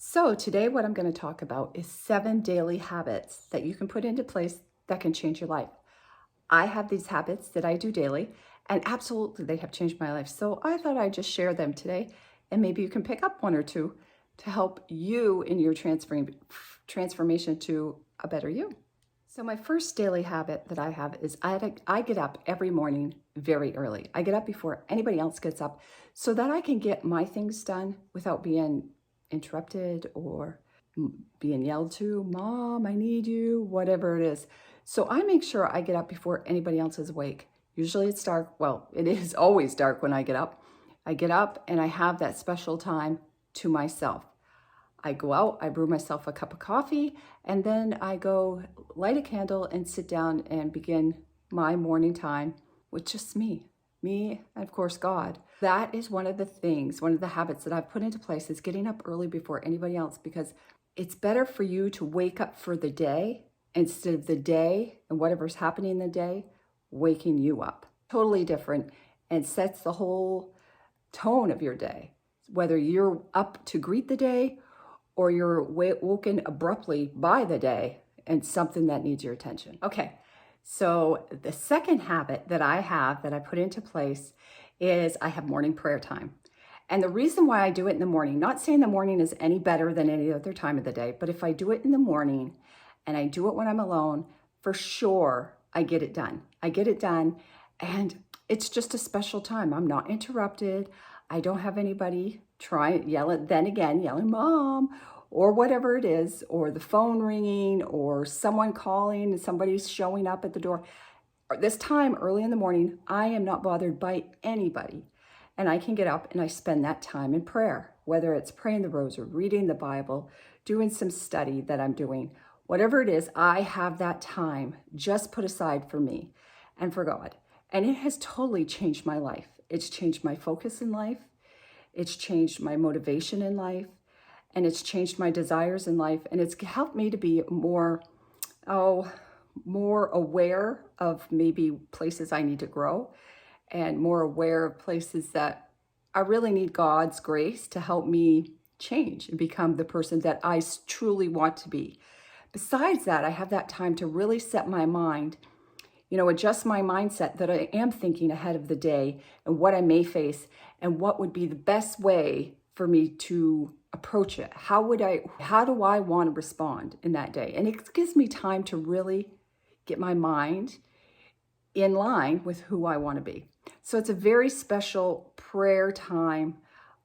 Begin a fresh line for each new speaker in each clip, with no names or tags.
So today what I'm going to talk about is 7 daily habits that you can put into place that can change your life. I have these habits that I do daily, and absolutely they have changed my life. So I thought I'd just share them today, and maybe you can pick up one or two to help you in your transformation to a better you. So my first daily habit that I have is I get up every morning very early. I get up before anybody else gets up so that I can get my things done without being interrupted or being yelled to, Mom, I need you, whatever it is. So I make sure I get up before anybody else is awake. Usually it's dark. Well, it is always dark when I get up. I get up and I have that special time to myself. I go out, I brew myself a cup of coffee, and then I go light a candle and sit down and begin my morning time with just me, and of course, God. That is one of the things, one of the habits that I've put into place is getting up early before anybody else, because it's better for you to wake up for the day instead of the day and whatever's happening in the day waking you up. Totally different, and sets the whole tone of your day, whether you're up to greet the day or you're woken abruptly by the day and something that needs your attention. Okay, so the second habit that I have that I put into place is I have morning prayer time. And the reason why I do it in the morning, not saying the morning is any better than any other time of the day, but if I do it in the morning and I do it when I'm alone, for sure I get it done. I get it done, and it's just a special time. I'm not interrupted. I don't have anybody yelling, Mom, or whatever it is, or the phone ringing, or someone calling and somebody's showing up at the door. This time, early in the morning, I am not bothered by anybody. And I can get up and I spend that time in prayer, whether it's praying the rosary, reading the Bible, doing some study that I'm doing, whatever it is, I have that time just put aside for me and for God. And it has totally changed my life. It's changed my focus in life. It's changed my motivation in life, and it's changed my desires in life, and it's helped me to be more aware of maybe places I need to grow, and more aware of places that I really need God's grace to help me change and become the person that I truly want to be. Besides that, I have that time to really set my mind, adjust my mindset that I am thinking ahead of the day and what I may face and what would be the best way for me to approach it. How do I want to respond in that day? And it gives me time to really get my mind in line with who I want to be. So it's a very special prayer time,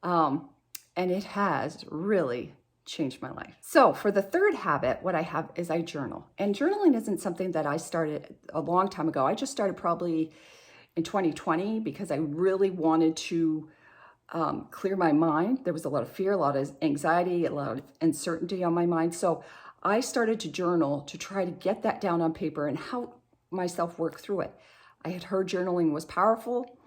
and it has really changed my life. So for the third habit, what I have is I journal. And journaling isn't something that I started a long time ago. I just started probably in 2020 because I really wanted to clear my mind. There was a lot of fear, a lot of anxiety, a lot of uncertainty on my mind. So I started to journal to try to get that down on paper and help myself work through it. I had heard journaling was powerful,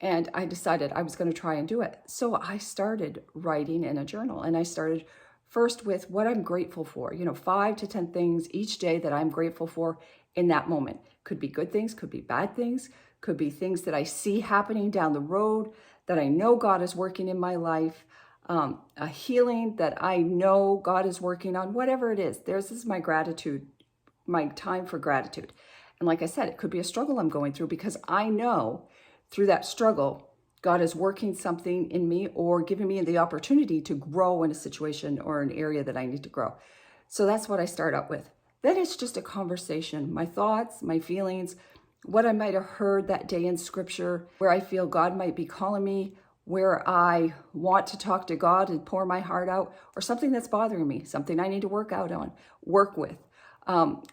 and I decided I was going to try and do it. So I started writing in a journal, and I started first with what I'm grateful for, 5 to 10 things each day that I'm grateful for in that moment. Could be good things, could be bad things, could be things that I see happening down the road that I know God is working in my life, a healing that I know God is working on, whatever it is. This is my gratitude, my time for gratitude. And like I said, it could be a struggle I'm going through because I know through that struggle, God is working something in me or giving me the opportunity to grow in a situation or an area that I need to grow. So that's what I start out with. Then it's just a conversation, my thoughts, my feelings, what I might have heard that day in scripture, where I feel God might be calling me, where I want to talk to God and pour my heart out, or something that's bothering me, something I need to work with,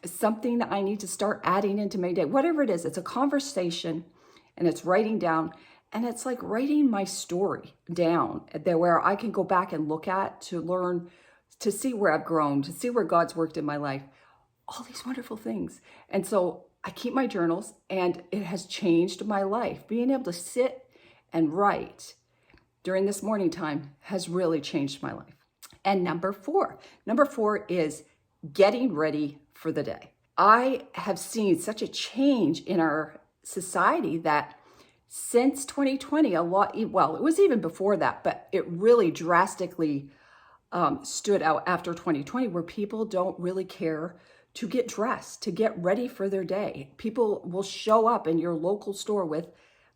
something I need to start adding into my day, whatever it is. It's a conversation, and it's writing down. And it's like writing my story down there where I can go back and look at to learn, to see where I've grown, to see where God's worked in my life, all these wonderful things. And so I keep my journals, and it has changed my life. Being able to sit and write during this morning time has really changed my life. And number four is getting ready for the day. I have seen such a change in our society that since 2020, it was even before that, but it really drastically stood out after 2020, where people don't really care to get dressed, to get ready for their day. People will show up in your local store with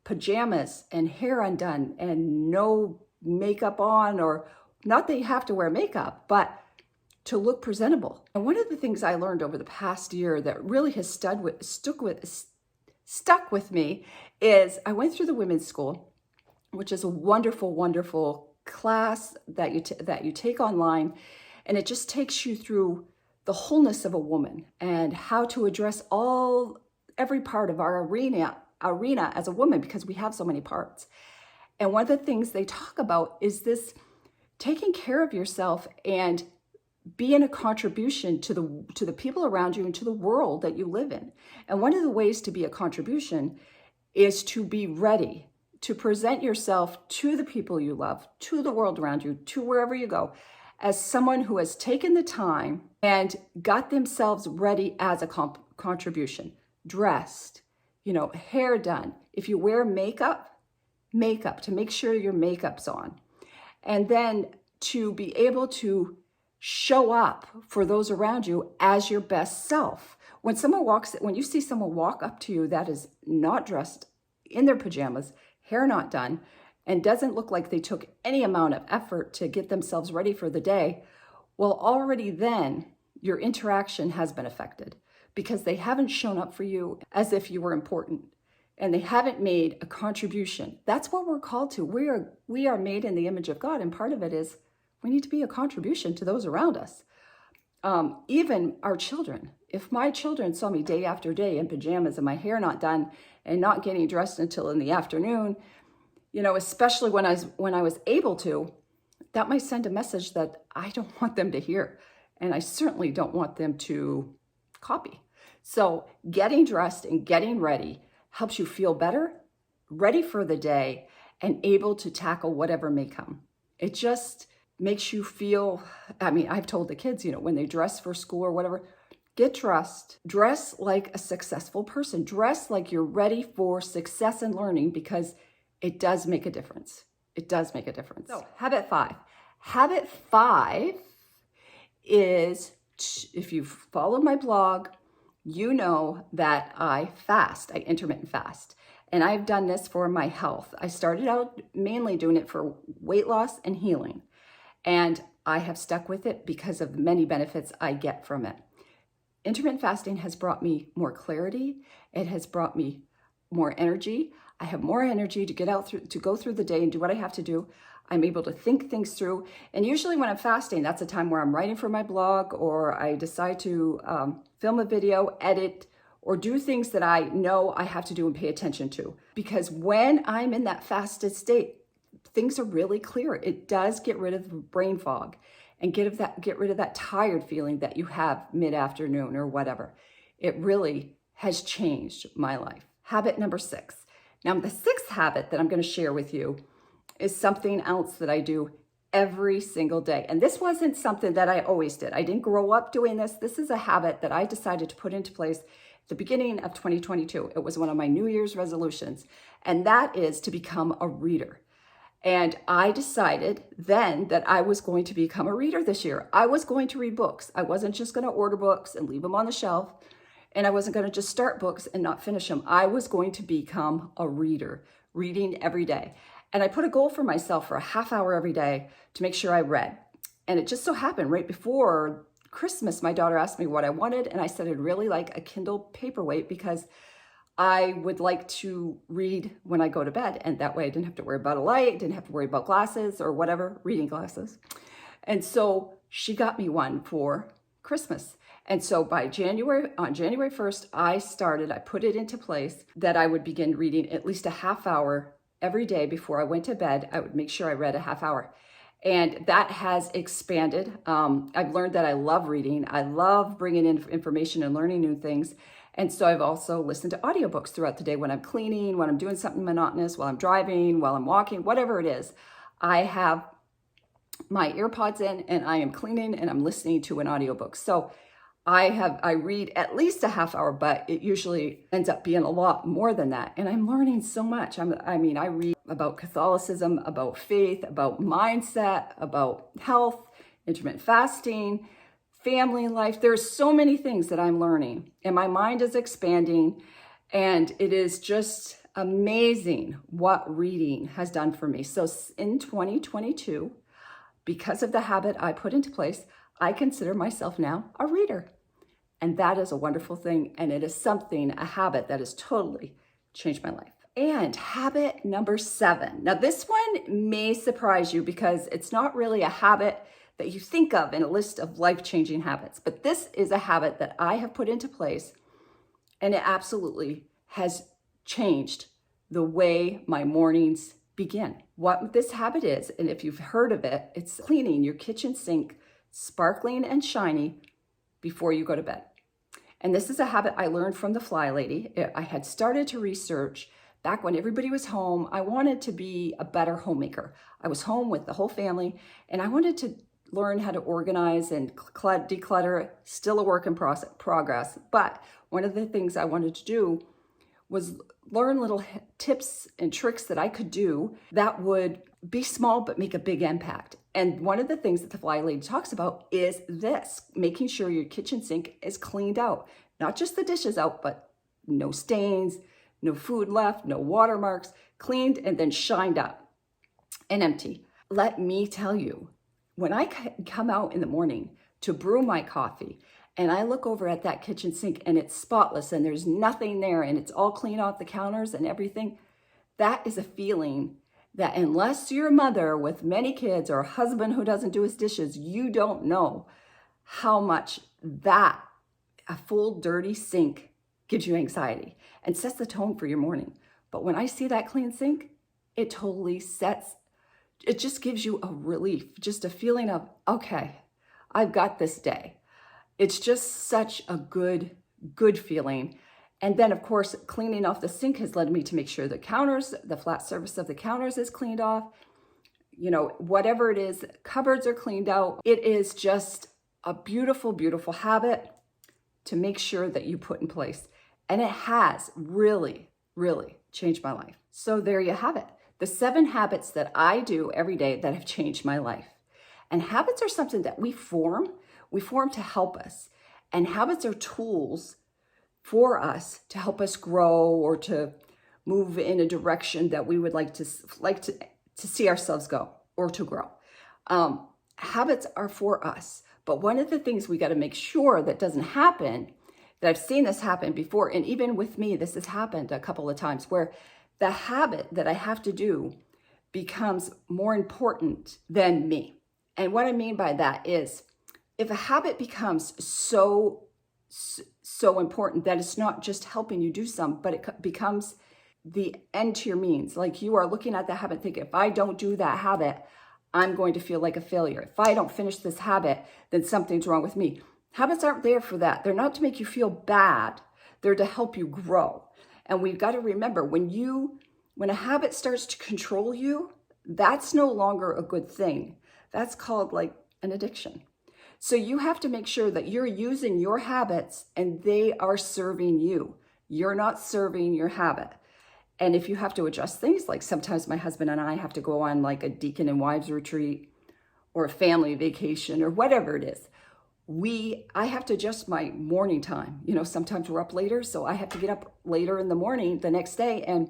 pajamas and hair undone and no makeup on, or not that you have to wear makeup, but to look presentable. And one of the things I learned over the past year that really has stuck with me is I went through the women's school, which is a wonderful, wonderful class that you take online, and it just takes you through the wholeness of a woman and how to address every part of our arena as a woman, because we have so many parts. And one of the things they talk about is this taking care of yourself and being a contribution to the people around you and to the world that you live in. And one of the ways to be a contribution is to be ready to present yourself to the people you love, to the world around you, to wherever you go, as someone who has taken the time and got themselves ready as a contribution, dressed, hair done. If you wear makeup to make sure your makeup's on. And then to be able to show up for those around you as your best self. When you see someone walk up to you that is not dressed, in their pajamas, hair not done, and doesn't look like they took any amount of effort to get themselves ready for the day, well, already then your interaction has been affected, because they haven't shown up for you as if you were important, and they haven't made a contribution. That's what we're called to. We are made in the image of God, and part of it is we need to be a contribution to those around us. Even our children. If my children saw me day after day in pajamas and my hair not done and not getting dressed until in the afternoon, especially when I was able to, that might send a message that I don't want them to hear. And I certainly don't want them to copy. So getting dressed and getting ready helps you feel better, ready for the day, and able to tackle whatever may come. It just makes you feel, I've told the kids, when they dress for school or whatever, get dressed, dress like a successful person, dress like you're ready for success and learning, because it does make a difference. It does make a difference. So habit 5. Habit 5 is, if you've followed my blog, you know that I intermittent fast. And I've done this for my health. I started out mainly doing it for weight loss and healing. And I have stuck with it because of the many benefits I get from it. Intermittent fasting has brought me more clarity. It has brought me more energy. I have more energy to go through the day and do what I have to do. I'm able to think things through. And usually when I'm fasting, that's a time where I'm writing for my blog, or I decide to film a video, edit, or do things that I know I have to do and pay attention to. Because when I'm in that fasted state, things are really clear. It does get rid of the brain fog and get rid of that tired feeling that you have mid-afternoon or whatever. It really has changed my life. Habit number 6. Now, the 6th habit that I'm going to share with you is something else that I do every single day. And this wasn't something that I always did. I didn't grow up doing this. This is a habit that I decided to put into place at the beginning of 2022. It was one of my New Year's resolutions, and that is to become a reader. And I decided then that I was going to become a reader this year. I was going to read books. I wasn't just going to order books and leave them on the shelf. And I wasn't going to just start books and not finish them. I was going to become a reader, reading every day. And I put a goal for myself for a half hour every day to make sure I read. And it just so happened right before Christmas, my daughter asked me what I wanted. And I said I'd really like a Kindle paperweight, because I would like to read when I go to bed. And that way I didn't have to worry about a light, didn't have to worry about glasses or whatever, reading glasses. And so she got me one for Christmas. And so on January 1st, I put it into place that I would begin reading at least a half hour every day before I went to bed. I would make sure I read a half hour. And that has expanded. I've learned that I love reading. I love bringing in information and learning new things. And so I've also listened to audiobooks throughout the day when I'm cleaning, when I'm doing something monotonous, while I'm driving, while I'm walking, whatever it is. I have my earpods in and I am cleaning and I'm listening to an audiobook. So I read at least a half hour, but it usually ends up being a lot more than that. And I'm learning so much. I read about Catholicism, about faith, about mindset, about health, intermittent fasting, family life. There's so many things that I'm learning, and my mind is expanding, and it is just amazing what reading has done for me. So in 2022, because of the habit I put into place, I consider myself now a reader. And that is a wonderful thing. And it is something, a habit that has totally changed my life. And habit number 7. Now, this one may surprise you because it's not really a habit that you think of in a list of life-changing habits. But this is a habit that I have put into place, and it absolutely has changed the way my mornings begin. What this habit is, and if you've heard of it, it's cleaning your kitchen sink sparkling and shiny before you go to bed. And this is a habit I learned from the Fly Lady. I had started to research back when everybody was home. I wanted to be a better homemaker. I was home with the whole family, and I wanted to learn how to organize and declutter. Still a work in progress. But one of the things I wanted to do was learn little tips and tricks that I could do that would be small but make a big impact. And one of the things that the Fly Lady talks about is this, making sure your kitchen sink is cleaned out. Not just the dishes out, but no stains, no food left, no watermarks, cleaned and then shined up and empty. Let me tell you, when I come out in the morning to brew my coffee, and I look over at that kitchen sink and it's spotless and there's nothing there and it's all clean off the counters and everything, that is a feeling that unless you're a mother with many kids or a husband who doesn't do his dishes, you don't know how much that a full dirty sink gives you anxiety and sets the tone for your morning. But when I see that clean sink, it totally sets, it just gives you a relief, just a feeling of, okay, I've got this day. It's just such a good feeling. And then, of course, cleaning off the sink has led me to make sure the counters, the flat surface of the counters is cleaned off. You know, whatever it is, cupboards are cleaned out. It is just a beautiful, beautiful habit to make sure that you put in place. And it has really, really changed my life. So there you have it. The 7 habits that I do every day that have changed my life. And habits are something that we form to help us. And habits are tools for us to help us grow or to move in a direction that we would like to see ourselves go or to grow. Habits are for us. But one of the things we got to make sure that doesn't happen, that I've seen this happen before, and even with me, this has happened a couple of times, where the habit that I have to do becomes more important than me. And what I mean by that is, if a habit becomes so important that it's not just helping you do something, but it becomes the end to your means. Like you are looking at the habit thinking, if I don't do that habit, I'm going to feel like a failure. If I don't finish this habit, then something's wrong with me. Habits aren't there for that. They're not to make you feel bad. They're to help you grow. And we've got to remember, when a habit starts to control you, that's no longer a good thing. That's called like an addiction. So you have to make sure that you're using your habits and they are serving you. You're not serving your habit. And if you have to adjust things, like sometimes my husband and I have to go on like a deacon and wives retreat or a family vacation or whatever it is, I have to adjust my morning time. You know, sometimes we're up later, so I have to get up later in the morning the next day, and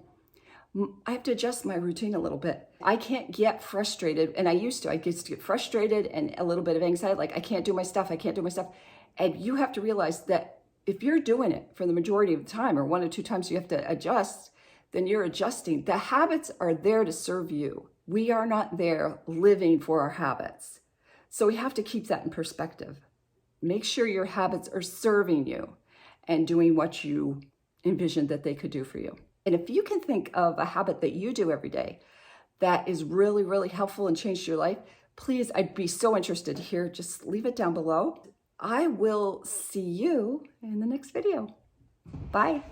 I have to adjust my routine a little bit. I can't get frustrated, and I used to get frustrated and a little bit of anxiety, like I can't do my stuff. And you have to realize that if you're doing it for the majority of the time, or 1 or 2 times you have to adjust, then you're adjusting. The habits are there to serve you. We are not there living for our habits. So we have to keep that in perspective. Make sure your habits are serving you and doing what you envisioned that they could do for you. And if you can think of a habit that you do every day that is really, really helpful and changed your life, please, I'd be so interested to hear. Just leave it down below. I will see you in the next video. Bye.